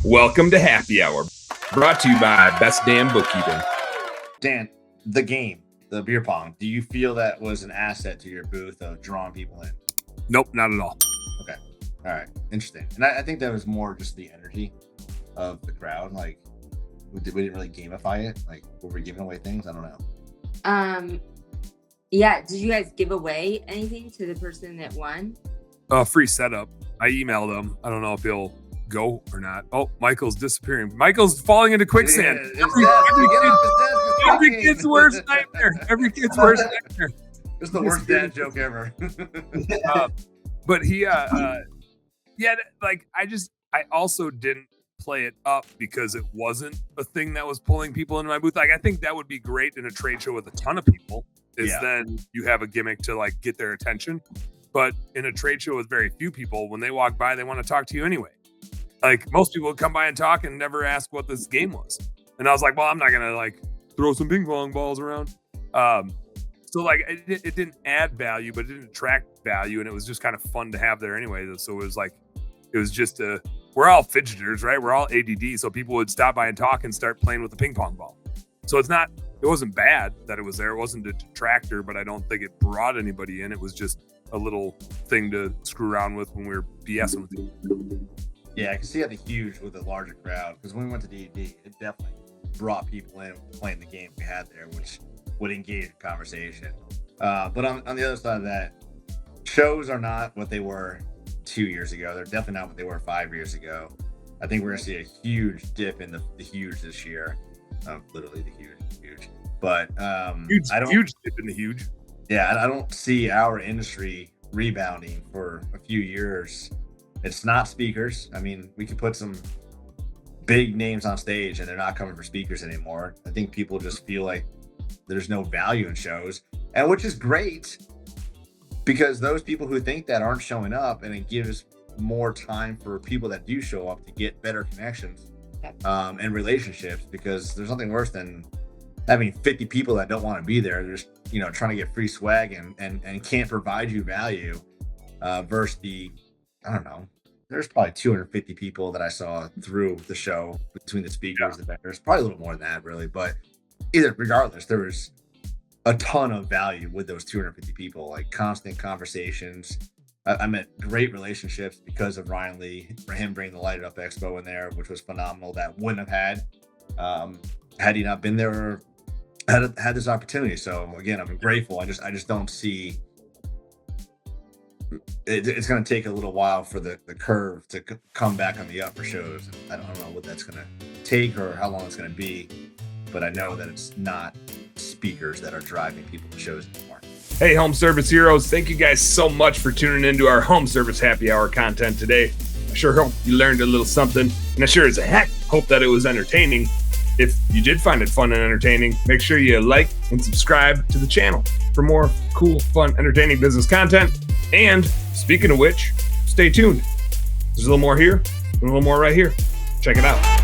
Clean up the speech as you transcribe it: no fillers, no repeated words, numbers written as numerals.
Welcome to Happy Hour, brought to you by Best Damn Bookkeeping. Dan, the game, the beer pong, do you feel that was an asset to your booth of drawing people in? Nope, not at all. Okay. All right. Interesting. And I think that was more just the energy of the crowd. Like, we didn't really gamify it. Like, were we giving away things? I don't know. Yeah. Did you guys give away anything to the person that won? Free setup. I emailed him. I don't know if he'll go or not. Oh, Michael's disappearing. Michael's falling into quicksand. Every kid's worst nightmare. Every kid's worst nightmare. It's the worst dad joke ever. But he, I also didn't play it up because it wasn't a thing that was pulling people into my booth. Like, I think that would be great in a trade show with a ton of people. Then you have a gimmick to like get their attention. But in a trade show with very few people, when they walk by, they want to talk to you anyway. Like, most people would come by and talk and never ask what this game was. And I was like, well, I'm not going to like throw some ping pong balls around. So like it didn't add value, but it didn't attract value. And it was just kind of fun to have there anyway. So it was just we're all fidgeters, right? We're all ADD. So people would stop by and talk and start playing with the ping pong ball. So it wasn't bad that it was there. It wasn't a detractor, but I don't think it brought anybody in. It was just a little thing to screw around with when we were BSing with you. Yeah, I can see how the huge with a larger crowd, because when we went to D&D, it definitely brought people in playing the game we had there, which would engage conversation. But on the other side of that, shows are not what they were 2 years ago. They're definitely not what they were 5 years ago. I think we're going to see a huge dip in the huge this year. Literally the huge. But huge dip in the huge. Yeah, I don't see our industry rebounding for a few years. It's not speakers. I mean, we could put some big names on stage and they're not coming for speakers anymore. I think people just feel like there's no value in shows, and which is great because those people who think that aren't showing up, and it gives more time for people that do show up to get better connections and relationships, because there's nothing worse than having 50 people that don't want to be there. They're just, trying to get free swag and can't provide you value versus I don't know. There's probably 250 people that I saw through the show between the speakers and the vendors. Probably a little more than that, really. But regardless, there was a ton of value with those 250 people, like constant conversations. I met great relationships because of Ryan Lee, for him bringing the Light It Up Expo in there, which was phenomenal. That wouldn't have had he not been there or had this opportunity. So again, I'm grateful. I just don't see. It's going to take a little while for the curve to come back on the up for shows. I don't know what that's going to take or how long it's going to be, but I know that it's not speakers that are driving people to shows anymore. Hey, home service heroes, thank you guys so much for tuning into our home service happy hour content today. I sure hope you learned a little something, and I sure as heck hope that it was entertaining. If you did find it fun and entertaining, make sure you like and subscribe to the channel for more cool, fun, entertaining business content. And speaking of which, stay tuned. There's a little more here and a little more right here. Check it out.